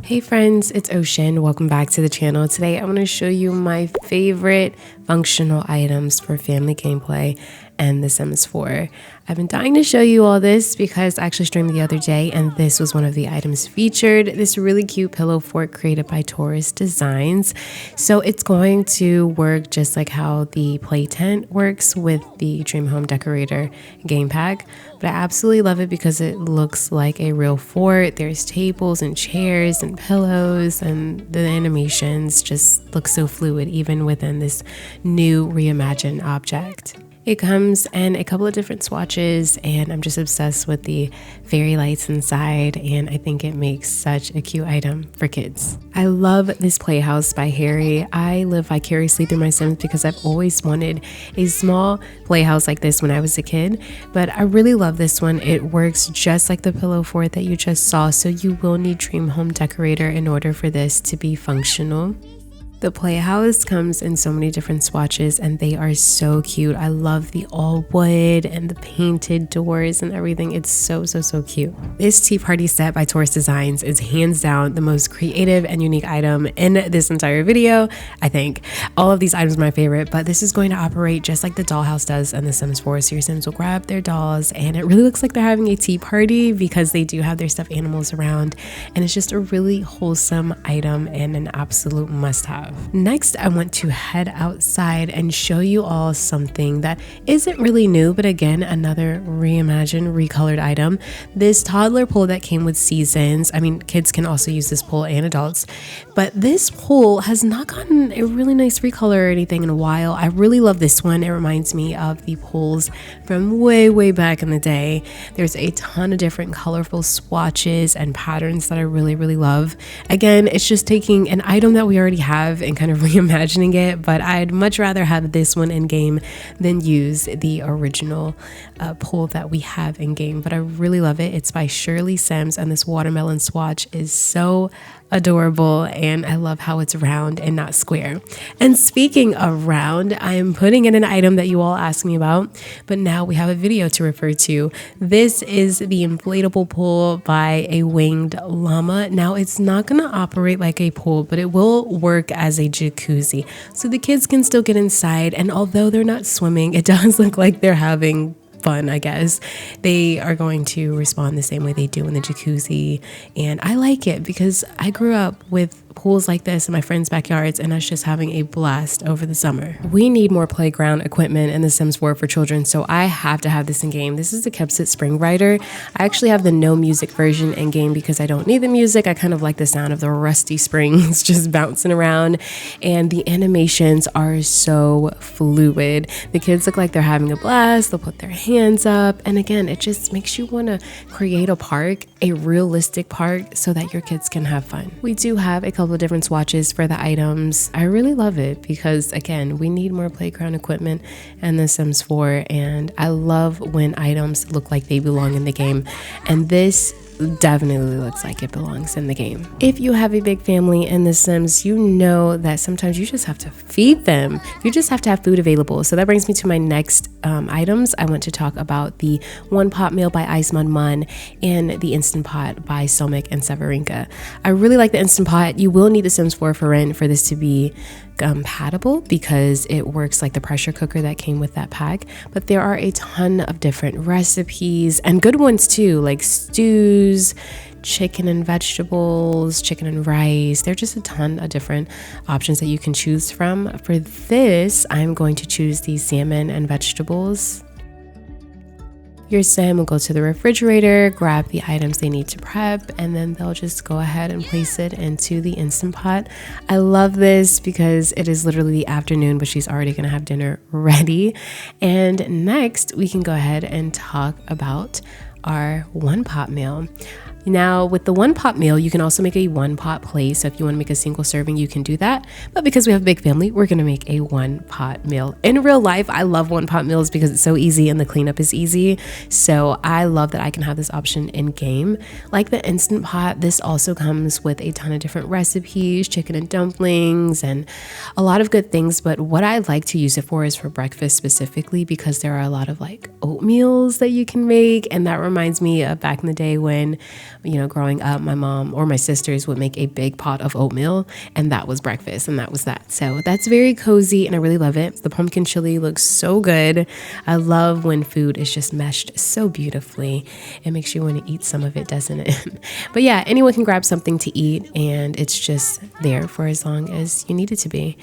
Hey friends, it's Ocean. Welcome back to the channel. Today I want to show you my favorite functional items for family gameplay and The Sims 4. I've been dying to show you all this because I actually streamed the other day and this was one of the items featured. This really cute pillow fort created by Taurus Designs. So it's going to work just like how the play tent works with the Dream Home Decorator game pack. But I absolutely love it because it looks like a real fort. There's tables and chairs and pillows, and the animations just look so fluid even within this new reimagined object. It comes in a couple of different swatches, and I'm just obsessed with the fairy lights inside, and I think it makes such a cute item for kids. I love this playhouse by Harry. I live vicariously through my Sims because I've always wanted a small playhouse like this when I was a kid, but I really love this one. It works just like the pillow fort that you just saw, so you will need Dream Home Decorator in order for this to be functional. The playhouse comes in so many different swatches and they are so cute. I love the all wood and the painted doors and everything. It's so cute. This tea party set by Taurus Designs is hands down the most creative and unique item in this entire video. I think all of these items are my favorite, but this is going to operate just like the dollhouse does in The Sims 4. So your Sims will grab their dolls and it really looks like they're having a tea party because they do have their stuffed animals around, and it's just a really wholesome item and an absolute must-have. Next, I want to head outside and show you all something that isn't really new, but again, another reimagined, recolored item. This toddler pole that came with seasons. I mean, kids can also use this pole and adults, but this pole has not gotten a really nice recolor or anything in a while. I really love this one. It reminds me of the poles from way back in the day. There's a ton of different colorful swatches and patterns that I really love. Again, it's just taking an item that we already have and kind of reimagining it, but I'd much rather have this one in game than use the original pole that we have in game. But I really love it. It's by Shirley Sims, and this watermelon swatch is so adorable, and I love how it's round and not square. And speaking of round, I am putting in an item that you all asked me about, but now we have a video to refer to. This is the inflatable pool by a winged llama. Now it's not going to operate like a pool, but it will work as a jacuzzi, so the kids can still get inside, and although they're not swimming, it does look like they're having fun, I guess. They are going to respond the same way they do in the jacuzzi, and I like it because I grew up with pools like this in my friends' backyards, and us just having a blast over the summer. We need more playground equipment in The Sims 4 for children, so I have to have this in game. This is the Kepsit Spring Rider. I actually have the no music version in game because I don't need the music. I kind of like the sound of the rusty springs just bouncing around, and the animations are so fluid. The kids look like they're having a blast. They'll put their hands up, and again, it just makes you want to create a park, a realistic park, so that your kids can have fun. We do have a couple of different swatches for the items. I really love it because again, we need more playground equipment in The Sims 4, and I love when items look like they belong in the game, and this definitely looks like it belongs in the game. If you have a big family in The Sims, you know that sometimes you just have to feed them. You just have to have food available. So that brings me to my next items. I want to talk about the One Pot Meal by Ice Mun Mun and the Instant Pot by Somic and Severinka. I really like the Instant Pot. You will need The Sims 4 for rent for this to be compatible because it works like the pressure cooker that came with that pack, but there are a ton of different recipes and good ones too, like stews, chicken and vegetables, chicken and rice. There are just a ton of different options that you can choose from. For this, I'm going to choose the salmon and vegetables. Your Sim will go to the refrigerator, grab the items they need to prep, and then they'll just go ahead and place it into the Instant Pot. I love this because it is literally the afternoon, but she's already gonna have dinner ready. And next, we can go ahead and talk about our One Pot Meal. Now, with the One Pot Meal, you can also make a one pot plate. So if you want to make a single serving, you can do that. But because we have a big family, we're going to make a one pot meal. In real life, I love one pot meals because it's so easy and the cleanup is easy. So I love that I can have this option in game. Like the Instant Pot, this also comes with a ton of different recipes, chicken and dumplings, and a lot of good things. But what I like to use it for is for breakfast specifically, because there are a lot of like oatmeals that you can make. And that reminds me of back in the day when growing up, my mom or my sisters would make a big pot of oatmeal, and that was breakfast, and that was that. So that's very cozy, and I really love it. The pumpkin chili looks so good. I love when food is just meshed so beautifully. It makes you want to eat some of it, doesn't it? But yeah, anyone can grab something to eat, and it's just there for as long as you need it to be.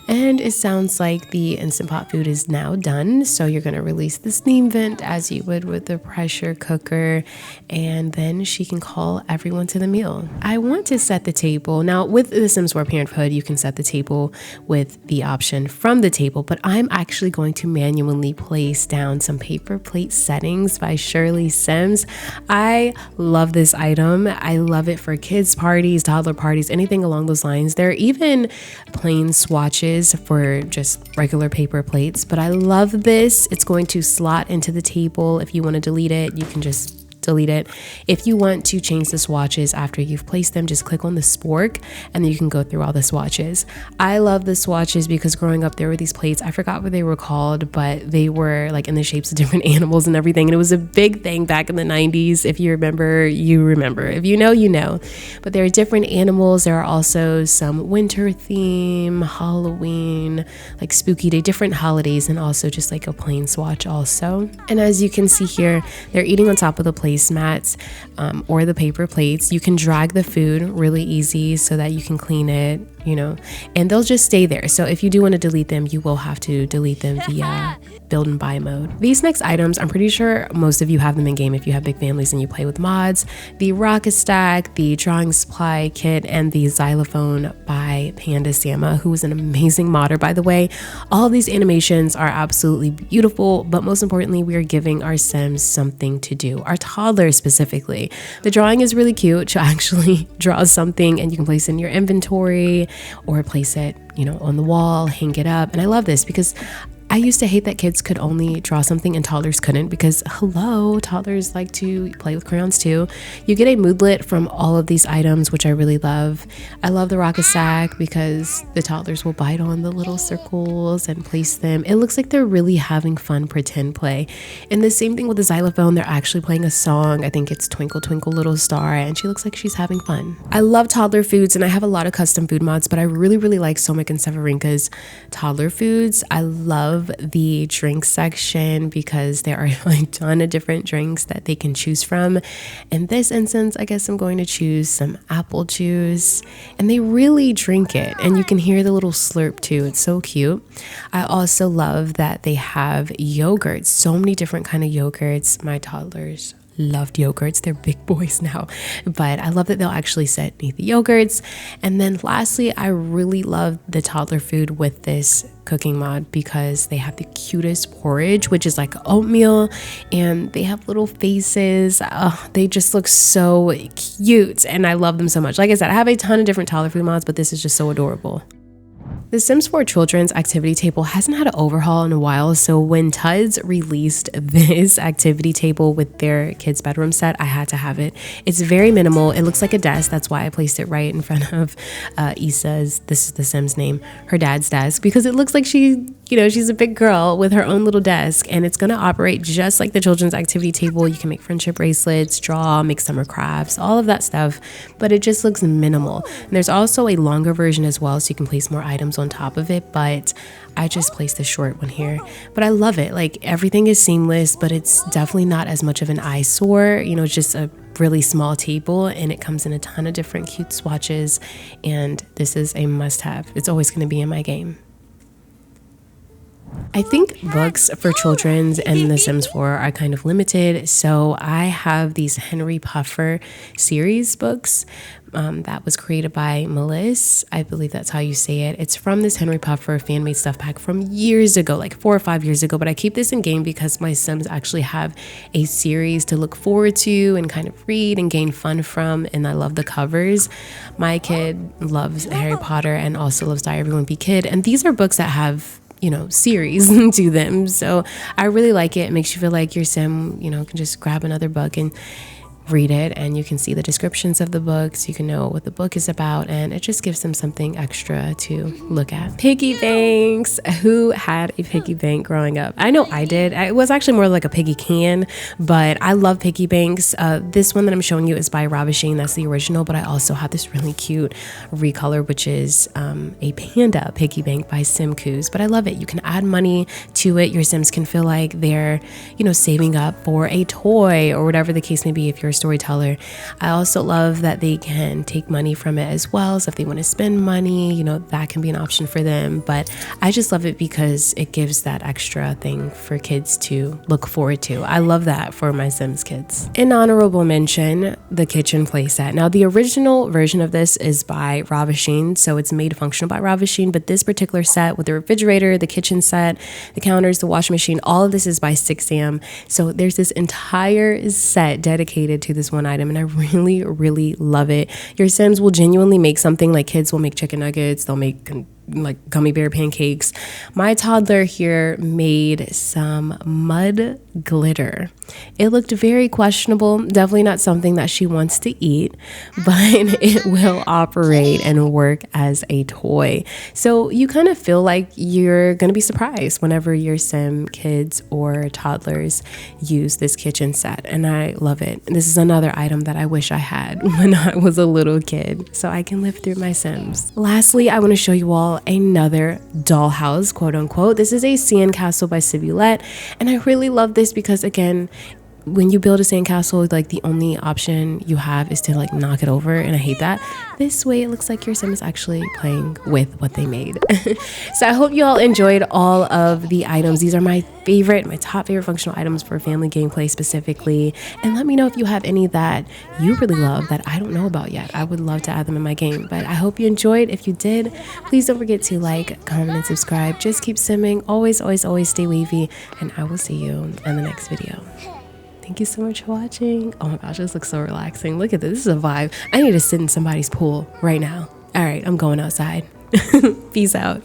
And it sounds like the Instant Pot food is now done. So you're going to release the steam vent as you would with the pressure cooker, and then she can call everyone to the meal. I want to set the table. Now, with The Sims 4 Parenthood, you can set the table with the option from the table, but I'm actually going to manually place down some paper plate settings by Shirley Sims. I love this item. I love it for kids parties, toddler parties, anything along those lines. There are even plain swatches for just regular paper plates, but I love this. It's going to slot into the table. If you want to delete it, you can just delete it. If you want to change the swatches after you've placed them, just click on the spork and then you can go through all the swatches. I love the swatches because growing up there were these plates, I forgot what they were called, but they were like in the shapes of different animals and everything, and it was a big thing back in the 90s. If you remember, you remember. If you know, you know. But there are different animals. There are also some winter theme, Halloween, like spooky day, different holidays, and also just like a plain swatch also. And as you can see here, they're eating on top of the plate mats or the paper plates. You can drag the food really easy so that you can clean it, and they'll just stay there. So if you do want to delete them, you will have to delete them via build and buy mode. These next items, I'm pretty sure most of you have them in game if you have big families and you play with mods. The rocket stack, the drawing supply kit, and the xylophone by Panda Sama, who is an amazing modder, by the way. All of these animations are absolutely beautiful, but most importantly, we are giving our Sims something to do, our toddlers specifically. The drawing is really cute. She'll actually draw something and you can place it in your inventory or place it, on the wall, hang it up. And I love this because I used to hate that kids could only draw something and toddlers couldn't, because hello, toddlers like to play with crayons too. You get a moodlet from all of these items, which I really love. I love the rocket sack because the toddlers will bite on the little circles and place them. It looks like they're really having fun pretend play. And the same thing with the xylophone. They're actually playing a song. I think it's Twinkle Twinkle Little Star, and she looks like she's having fun. I love toddler foods, and I have a lot of custom food mods, but I really, really like Somic and Severinka's toddler foods. I love the drink section because there are a ton of different drinks that they can choose from. In this instance, I guess I'm going to choose some apple juice, and they really drink it, and you can hear the little slurp too. It's so cute. I also love that they have yogurts, so many different kind of yogurts. My toddlers loved yogurts. They're big boys now, but I love that they'll actually sit beneath the yogurts. And then lastly, I really love the toddler food with this cooking mod because they have the cutest porridge, which is like oatmeal, and they have little faces. They just look so cute, and I love them so much. Like I said, I have a ton of different toddler food mods, but this is just so adorable. The Sims 4 Children's activity table hasn't had an overhaul in a while, so when Tuds released this activity table with their kids' bedroom set, I had to have it. It's very minimal. It looks like a desk. That's why I placed it right in front of Issa's, this is the Sims name, her dad's desk, because it looks like she's a big girl with her own little desk, and it's going to operate just like the children's activity table. You can make friendship bracelets, draw, make summer crafts, all of that stuff, but it just looks minimal. And there's also a longer version as well, so you can place more items on top of it, but I just placed the short one here. But I love it. Like, everything is seamless, but it's definitely not as much of an eyesore. It's just a really small table, and it comes in a ton of different cute swatches, and this is a must-have. It's always going to be in my game. I think books for children's and The Sims 4 are kind of limited, so I have these Henry Puffer series books that was created by Melissa. I believe that's how you say it. It's from this Henry Puffer fan-made stuff pack from years ago, like 4 or 5 years ago, but I keep this in game because my Sims actually have a series to look forward to and kind of read and gain fun from, and I love the covers. My kid loves Harry Potter and also loves Diary of a Wimpy Kid, and these are books that have series to them. So I really like it. It makes you feel like your Sim, can just grab another book and read it and you can see the descriptions of the books. You can know what the book is about, and it just gives them something extra to look at. Piggy banks. Who had a piggy bank growing up? I know I did. It was actually more like a piggy can, but I love piggy banks. This one that I'm showing you is by Ravasheen. That's the original, but I also have this really cute recolor, which is a panda piggy bank by Simcoos. But I love it. You can add money to it. Your Sims can feel like they're, saving up for a toy or whatever the case may be if you're a storyteller. I also love that they can take money from it as well. So if they want to spend money, that can be an option for them. But I just love it because it gives that extra thing for kids to look forward to. I love that for my Sims kids. An honorable mention, the kitchen playset. Now, the original version of this is by Ravasheen, so it's made functional by Ravasheen, but this particular set with the refrigerator, the kitchen set, the counters, the washing machine, all of this is by 6am. So there's this entire set dedicated to this one item, and I really, really love it. Your Sims will genuinely make something. Like kids will make chicken nuggets, they'll make like gummy bear pancakes. My toddler here made some mud glitter. It looked very questionable, definitely not something that she wants to eat, but it will operate and work as a toy. So you kind of feel like you're going to be surprised whenever your Sim kids or toddlers use this kitchen set, and I love it. This is another item that I wish I had when I was a little kid, so I can live through my Sims. Lastly, I want to show you all another dollhouse, quote unquote. This is a sandcastle by Sibulette, and I really love this because, again, when you build a sandcastle, like the only option you have is to like knock it over, and I hate that. This way it looks like your Sim is actually playing with what they made. So I hope you all enjoyed all of the items. These are my top favorite functional items for family gameplay specifically, and let me know if you have any that you really love that I don't know about yet. I would love to add them in my game, but I hope you enjoyed. If you did, please don't forget to like, comment, and subscribe. Just keep simming. Always, always, always stay wavy, and I will see you in the next video. Thank you so much for watching. Oh my gosh, this looks so relaxing. Look at this. This is a vibe. I need to sit in somebody's pool right now. All right, I'm going outside. Peace out.